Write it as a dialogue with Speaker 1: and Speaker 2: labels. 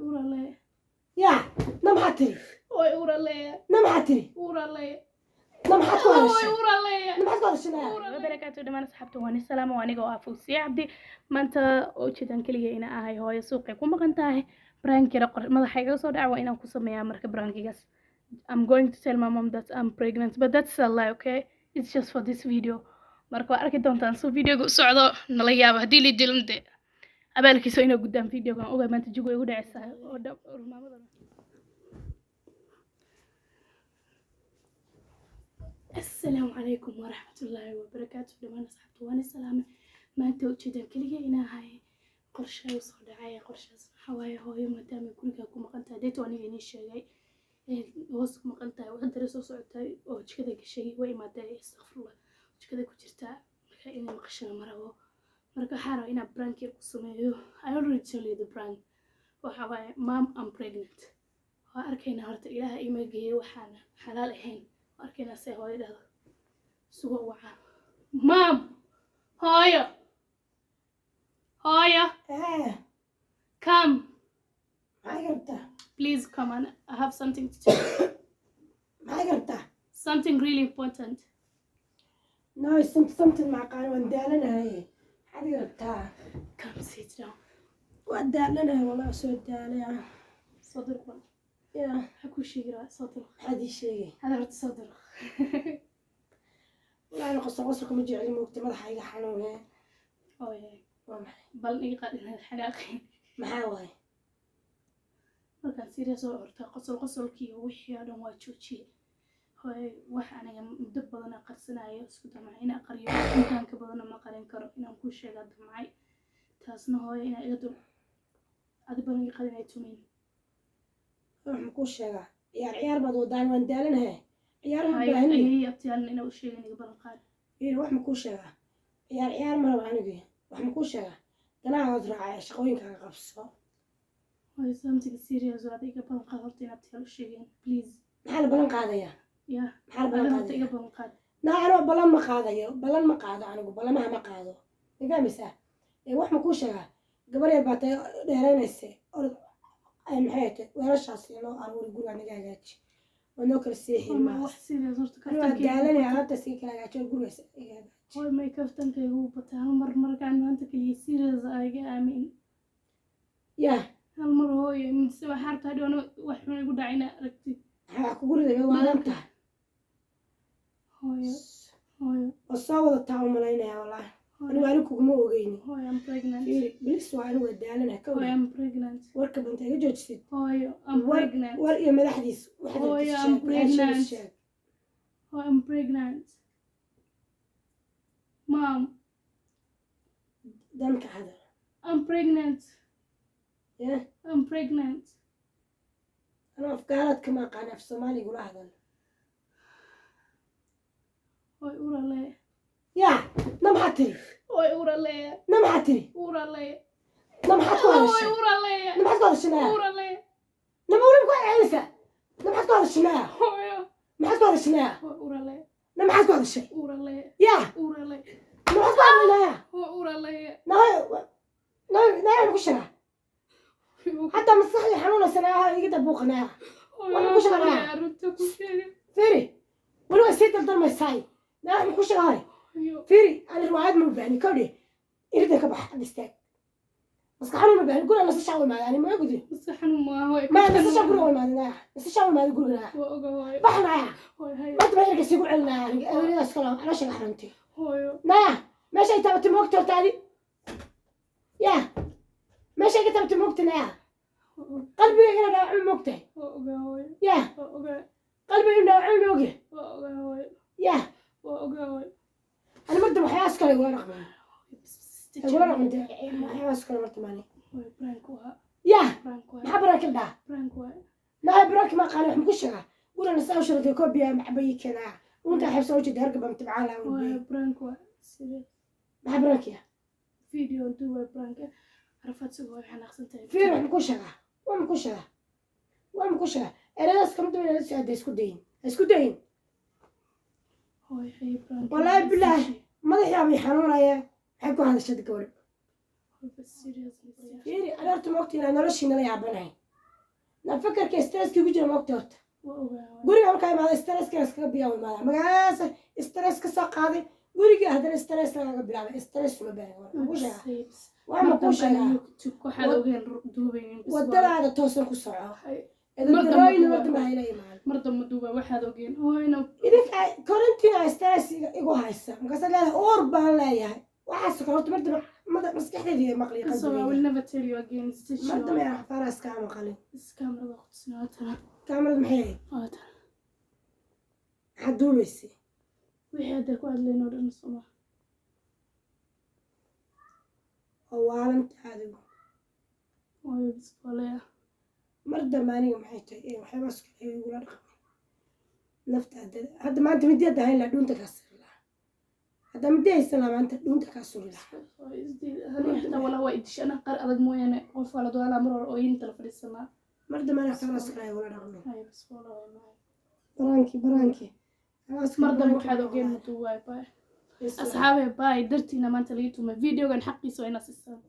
Speaker 1: urale.
Speaker 2: يا نم حاتري
Speaker 1: Oi urale.
Speaker 2: نم حاتري
Speaker 1: Urale.
Speaker 2: نم حاتكو هذا
Speaker 1: Oi
Speaker 2: الشيء
Speaker 1: urale.
Speaker 2: نم حاتكو هذا الشيء
Speaker 1: وبركاته دمان أصحابته وأنا السلام وأنا جو أفوسي عبدي ما أنت أوجدان كلية هنا هاي هو سوقي كم قنتاه برانكي رقر ما حاجة صار دعوة إنا كوسم يا مركب برانكي جس I'm going to tell my mom that I'm pregnant but that's a lie okay it's just for this video marka arki doontaan soo videoga u socdo nala yaaba haddii la dilante abaalkiisa inuu guddaan videogan ogaa maanta jigo igu dhacaysaa oo maamada السلام عليكم ورحمة الله وبركاته لما أصحابته وأنا سلامة ما أنت وجدان كلية إنا هاي قرشة وصعد عاية قرشة حوايا هاي ما دام كلها كم قنتها ديت وأنا جاني شيء وصق مقنتها وأدرس وصعدتها وش كذا شيء وين ما داي استغفر الله وش كذا كترتها مركا إني مقشنا مرة مركا حارة إنا برانكي قصمي I already tell you the prank وحوايا mom I'm pregnant وأركينا هرت إلها إيما جي وحنا حلال هين أركينا سي هاي ده سوى وعاء مام هايا هايا
Speaker 2: ايه
Speaker 1: come
Speaker 2: ما قربتها
Speaker 1: please come on I have something to tell you
Speaker 2: ما قربتها
Speaker 1: something really important
Speaker 2: نو something مع قانون دالنا هي هذه قربتها
Speaker 1: come sit down
Speaker 2: ودالنا والله سود دالنا
Speaker 1: صدر
Speaker 2: يا
Speaker 1: حكو شيء صدر
Speaker 2: هذه شيء
Speaker 1: هذا رد صدر
Speaker 2: والله أنا قصة مجي علي موقتي ما راح يجي حنون
Speaker 1: أوه
Speaker 2: ومحي
Speaker 1: بل إيقاد إنها الحلاقين
Speaker 2: محاوي
Speaker 1: markaan siriya soo orta qosolkii wixii oo dhan waa joojiyay hooy wax aniga muddo badan qarsanayo isku damay inaan qariyo intaan ka badan ma qarin karo inaan ku sheego damay taasna hooy inaan iga dul adiban iga qadinay tumin
Speaker 2: waxaan ku sheegaa ciyaar baad wadaan waan daalanahay ciyaar ma
Speaker 1: ay
Speaker 2: baahnii
Speaker 1: abtiyaan inaan u sheego iga balan qaad
Speaker 2: wax ma ku sheegaa ciyaar ma rabo anigu wax ma ku sheegaa danahood raacay shaqooyinkaaga qabso
Speaker 1: hooy something serious oo adiga balan qaad horta inaad abtiyaan u sheegeen please
Speaker 2: maxaa la balan qaadayaa
Speaker 1: ya
Speaker 2: maxaa la balan
Speaker 1: horta iga
Speaker 2: qaadayaa
Speaker 1: balan qaad
Speaker 2: anoo balan ma qaadayo balan ma qaado anigu balamaha ma qaado ma fahmaysaa wax ma ku sheegaa gabar yar baa tay dheeraynaysa maxay tahay weelashaas loo aruuri guriga naga hagaaji waa noo kala seexin
Speaker 1: ma wax serious horta ka
Speaker 2: waa daalanaya alaabta sii kala hagaajiyo guriga iga hagaaji
Speaker 1: hooy may kaftankaygu bataa hal mar markaan maanta kaliya serious iga aamin
Speaker 2: yaa
Speaker 1: hal mar hooyo mise waxaa rabtaa hadhow wax xun igu dhacayna aragtid
Speaker 2: waxaa ku guriga waadan tahay
Speaker 1: hooyo
Speaker 2: oo soo wadataa u malaynaya wallaahi anigu ani kuguma ogeyni
Speaker 1: hooyo I'm pregnant
Speaker 2: bilis waa anigu waa daalana ka
Speaker 1: hooyo I'm pregnant
Speaker 2: warka banta iga joojisid
Speaker 1: hooyo I'm pregnant
Speaker 2: war iyo madaxdiis
Speaker 1: hooyo I'm pregnant hooyo I'm pregnant mom
Speaker 2: danka hadal
Speaker 1: I'm pregnant
Speaker 2: yeah
Speaker 1: I'm pregnant
Speaker 2: أنا أفكارات كما قانا في الصومالي يقول أهلا
Speaker 1: هاي أورالي
Speaker 2: يا نم حاتري
Speaker 1: هاي أورالي
Speaker 2: نم حاتري
Speaker 1: أورالي
Speaker 2: نم حاتكو هذا
Speaker 1: هاي
Speaker 2: الشيء
Speaker 1: أورالي
Speaker 2: نم حاتكو هذا الشيء
Speaker 1: أورالي
Speaker 2: نم أقول لك عيسى نم حاتكو هذا الشيء
Speaker 1: هاي
Speaker 2: نم حاتكو هذا الشيء
Speaker 1: أورالي
Speaker 2: نم حاتكو هذا الشيء
Speaker 1: أورالي
Speaker 2: يا
Speaker 1: أورالي
Speaker 2: نم حاتكو هذا الشيء
Speaker 1: هاي أورالي
Speaker 2: ناي نقشنا حتى مصحي حنونا سنة يقدر بوقنا وانا كوش انا فيري ولو سيت الدرما الساي لا نكوش هاي فيري انا الوعد من بعني كودي يريد كبح الاستاك بس حنونا بعني قول انا سشاول ما يعني ما يقدر
Speaker 1: بس حنو ما هو
Speaker 2: ما نسشاول قول ما انا نسشاول ما يقول لنا بحنا ما تبغى يرجع يقول لنا يعني انا اسكلام انا شغل حنتي لا ماشي انت موقت تالي يا ماشي كتبت موقتنا قلبي هنا نوع موقته يا قلبي هنا نوع موقته يا أنا مرت بحياة سكري وين رقمي وين رقمي ده بحياة سكري مرت ماني يا ما براك ده لا براك ما قال إحنا كشرة قول أنا سأوي شرطي كوبيا محبي كذا وأنت حب سوي جد هرقب متبع لها ما براك يا
Speaker 1: فيديو أنتوا برانك عرفت سووا إحنا خسنتين
Speaker 2: في روح مكشرة وام كشرة أنا ناس كم تقول ناس هذا اسكودين
Speaker 1: هاي برانك
Speaker 2: والله بالله ما ذي يا حنون يا حكوا هذا الشيء كوري
Speaker 1: بس سيريس
Speaker 2: فيري أنا أرتم وقتي أنا رشين لا يعبناي na fakarka stresskii ku jira moogta horta guriga markaa imaada stresskaas kaga bilaabo imaada magaalaas stress ka soo qaaday guriga haddana stress lagaga bilaabay stress uma baahan ugu sheega waa ma ku sheegaa wadadaada toosan ku soco darooyin wadda ma hayla imaan
Speaker 1: marda ma duuba waxaad ogeen hooyna
Speaker 2: idinka korintina stress igu haysa markaas leedahay uur baan leeyahay waxaas kale horta marda maskaxdeedii maqli qalbiga
Speaker 1: so I will never tell you again
Speaker 2: marda ma faras ka maqli
Speaker 1: kamarada qudisnaatana
Speaker 2: kamarada maxay
Speaker 1: waata
Speaker 2: haduubeysi
Speaker 1: wixii hadda ku hadlayno dhan soma
Speaker 2: awaalanta adigu
Speaker 1: waayo bisbalaya
Speaker 2: marda maaniga maxay tahay waxba isku igula dhaqmo nafta hadda maanta midiyada hayn la dhunta ka sirla hadda midiyaysan la maanta dhunta ka surila
Speaker 1: hadda wala waa idishana qar adag mooyane qof wala doala mar oo inta la fadhiisana
Speaker 2: marda maana faras ka igula dhaqmo
Speaker 1: waayo bisbalaya
Speaker 2: baranki
Speaker 1: marda waxaad ogeen madu waay baa asxaabe baa dartiina maanta laga tumay videogan xaqiisa ina sisan